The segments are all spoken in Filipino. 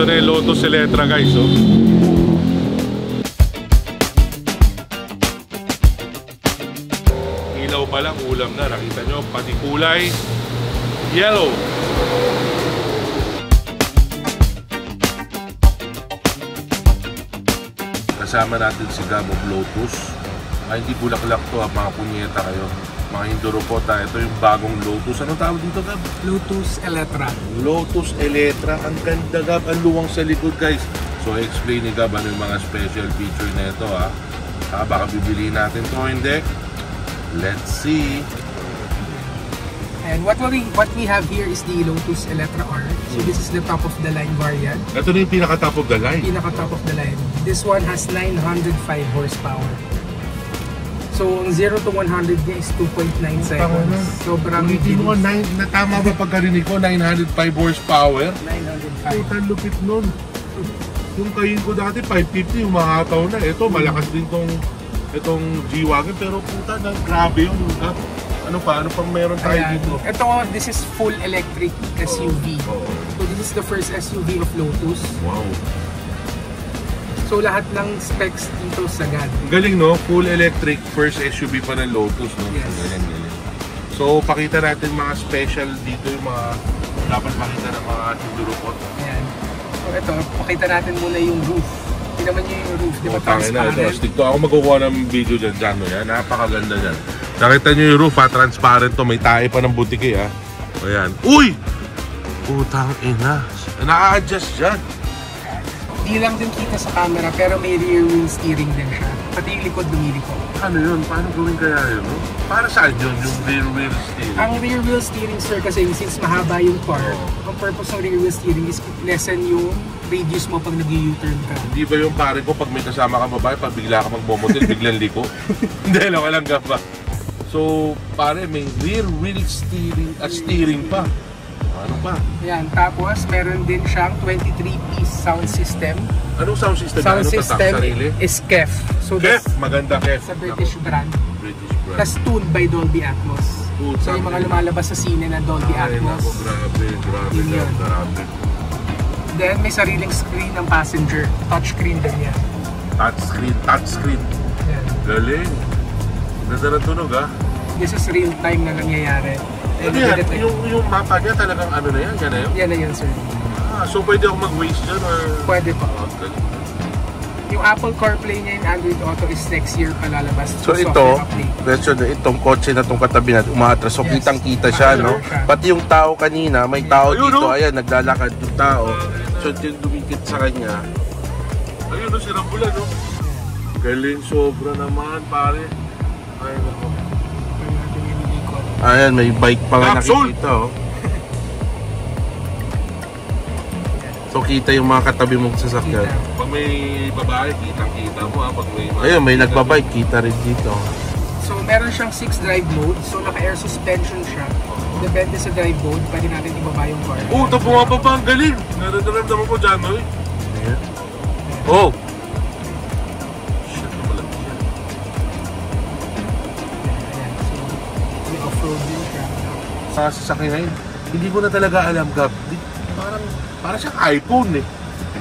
Ito na yung Lotus Eletre guys, oh. Ilaw pa lang, ulam na. Nakita nyo, pati kulay yellow. Kasama natin si Gab of Lotus. Ay, hindi bulaklak to, mga punyeta kayo. Mga Hinduropota, ito yung bagong Lotus. Anong tawag dito, Gab? Lotus Eletre. Lotus Eletre. Ang ganda, Gab. Ang luwang sa likod, guys. So, explain ni Gab ano yung mga special feature na ito, ha? Baka bibili natin to, hindi? Let's see. And what we have here is the Lotus Eletre R. So, this is the top of the line variant. Ito na yung pinaka-top of the line. Pinaka-top of the line. This one has 905 horsepower. So, ang 0 to 100 niya is 2.9 seconds. Sobrang ulitin mo, natama ba pagkarinig ko? 905 horsepower? 905. Total lupit nun. Yung kayin ko dati, 550, umahataw na. Ito, malakas din itong G-Wagon. Pero puta, grabe yung ano pang meron tayo dito? Ito, this is full electric SUV. So, this is the first SUV of Lotus. Wow. So, lahat ng specs dito sagad. Galing, no? Full electric, first SUV pa ng Lotus, no? Yes. Galing. So, pakita natin mga special dito, yung mga dapat makita ng mga Hinduropot. Ayan. So, ito, pakita natin muna yung roof. Tingnan nyo yung roof, di ba transparent? Dito ako magkukuha ng video dyan, no? Yan, napakaganda dyan. Nakita nyo yung roof, ha? Transparent to. May tae pa ng butike, ha? Ayan. Uy! Putang ina. Na-adjust dyan. Di lang din kita sa camera, pero may rear wheel steering din siya. Pati yung likod lumiliko. Ano yun? Paano gawin kaya yun? No? Para saan yun, yung rear wheel steering? Ang rear wheel steering, sir, kasi since mahaba yung car, ang purpose ng rear wheel steering is lessen yung radius mo pag nag-U-turn ka. Hindi ba yung pare ko, pag may kasama ka babae, pag bigla ka magmomotel, biglang liko? Hindi, lang walang gapa. So, pare, may rear wheel steering, steering pa. Ano pa? Yan, tapos meron din siyang 23-piece sound system. Anong sound system? Sound system is KEF. So KEF? Maganda KEF. Sa British brand. British brand. Tapos tuned by Dolby Atmos. So yung mga lumalabas sa sine na Dolby Atmos. Grabe. Then may sariling screen ng passenger. Touchscreen din yan. Touchscreen. Yan. Galing. Ganda ng tunog, ha? This is real time na nangyayari. Ano yan? Yung mapa niya talagang ano na yan? Yan na yun? Yan na yun, sir. So pwede ako mag-waste dyan or? Pwede pa. Yung Apple CarPlay niya, yung Android Auto is next year palalabas. So ito, itong kotse na itong katabi natin, umaatras. So yes, kitang-kita siya, no? Pati yung tao kanina, may tao dito, ayan, naglalakad yung tao. So yung dumikit sa kanya. Ayun, no, sirambula, no? Galing, sobra naman, pare. Ay, nako. Ayan, may bike pa nga nakikita, oh. So kita yung mga katabi mong sasakyan. Pag may babae, kitang-kita mo, ha? Pag may ayun, may nagbabike, kita rin dito. So meron siyang 6 drive modes. So naka-air suspension siya. Depende sa drive mode, pwede natin ibaba yung car. Oh, ito bumababa, ang galing! Nararamdaman ko dyan, no? Ayan. Oh! Sa sasakyan, hindi ko na talaga alam, Gab. Parang siyang iPhone, eh.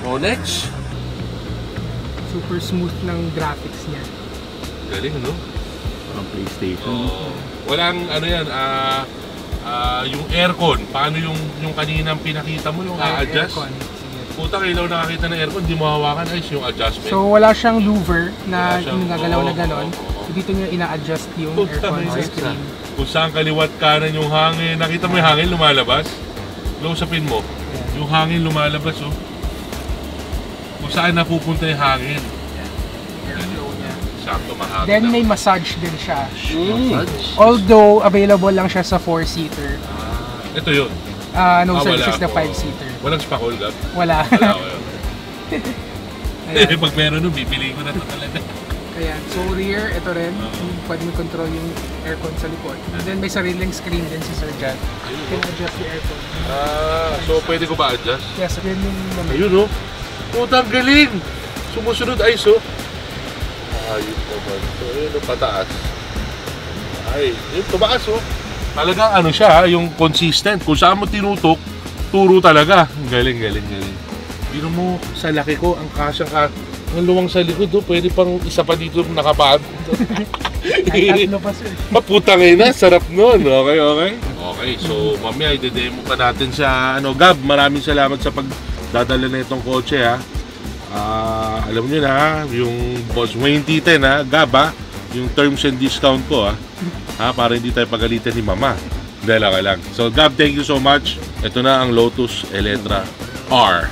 O, next. Super smooth ng graphics niya. Galing, no? Parang PlayStation. Walang, ano yan, yung aircon. Paano yung kaninang pinakita mo, yung a-adjust? Putang ilaw nakakita ng aircon, hindi mo hawakan, ayos yung adjustment. So, wala siyang louver na nagagalaw na ganon. So, dito nyo ina-adjust yung aircon sa screen. Kung saan kaliwat kanan yung hangin. Nakita mo yung hangin lumalabas? Close-upin mo. Yung hangin lumalabas, oh. Kung saan napupunta yung hangin. Sakto, mahangin. Then may massage din siya. Massage? Although available lang siya sa 4-seater. Ito yun. No sir, this is the 5-seater. Walang spakol, Gab? Wala. Wala. Pag meron nun, bibili ko na ito talaga. Ayan. So rear, ito rin. Pwede mo control yung aircon sa likod. And then may sariling screen din si Sir Jan. You can adjust the aircon. So pwede ko ba adjust? Yes, yun yung naman. Ayun, oh. Putang galing! Sumusunod ay, so. Ayun naman. So, ayun, pataas. Ay, yun, tumaas, oh. Talagang ano siya, yung consistent. Kung saan mo tinutok, turo talaga. Galing. Biro mo, sa laki ko, ang ang luwang sa likod, oh, pwede pang isa pa dito nakapad. Ay, tatlo pa sir. Putang ina, sarap nun. Okay, okay. Okay, so mamaya i-demo pa natin sa Gab, maraming salamat sa pagdadala na itong kotse ha. Alam nyo na, yung Boss Wayne T10 ha, Gab ha, yung terms and discount ko ha, para hindi tayo pagalitan ni Mama. Dahil okay lang. So Gab, thank you so much. Ito na ang Lotus Electra R.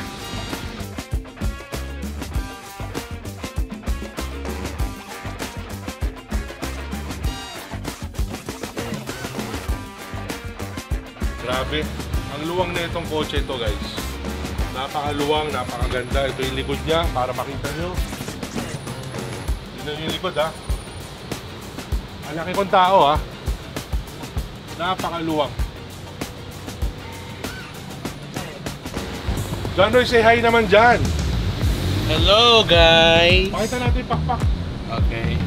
Grabe, ang luwang na itong kotse ito guys. Napakaluwang, napakaganda. Ito yung likod niya para makita nyo. Tignan nyo yung likod ha. Ang laki kong tao ha. Napakaluwang. Janoy, say hi naman dyan. Hello guys! Pakita natin yung pakpak. Okay.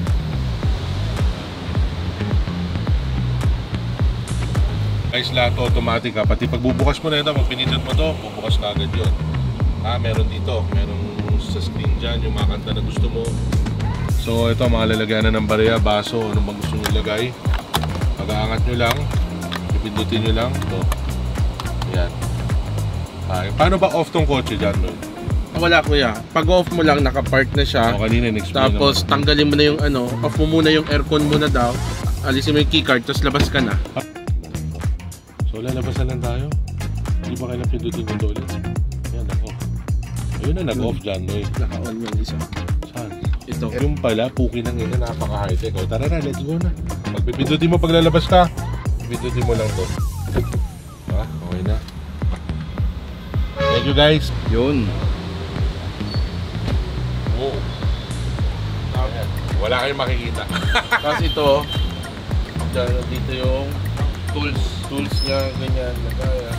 Guys, lahat automatic ha. Pati pagbubukas mo na ito, pag pinindot mo to, bubukas na agad yun. Meron dito. Meron sa screen dyan yung mga kanta na gusto mo. So ito, mga lalagyanan ng bariya, baso, anong bang gusto nyo ilagay. Pag-aangat nyo lang, pipindutin nyo lang. Ito. Ayan. Paano ba off tong kotse dyan, Lord? Wala kuya. Pag off mo lang, naka-park na siya. Kanina in-explain Tapos naman. tanggalin mo na yung off mo muna yung aircon muna daw. Alisin mo yung keycard, tapos labas ka na. So lalabasan lang tayo. Hindi ba kailang pindutin ko ulit? Ayan, nag-off. Ayun na, nag-off dyan, Lord. Naka-on yung isa. Saan? Ito. Yung pala, puki ng ina, napaka-high-tech. O, tara na, let's go na. Pag pipindutin mo pag lalabas ka, pindutin mo lang to. Okay na. Thank you guys. Yun. Oh. Ayan. Wala kayong makikita. Tapos ito, dito yung tools niya, ganyan, nagaya.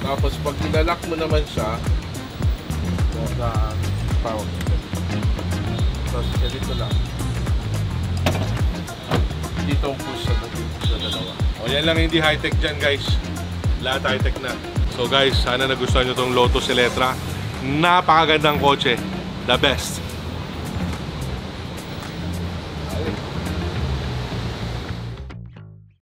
Tapos pag nilalak mo naman siya, power. Tapos dito lang. Dito ang push sa dalawa. O yan lang hindi high-tech dyan guys. Lahat high-tech na. So guys, sana nagustuhan nyo tong Lotus Electra. Napakagandang kotse. The best.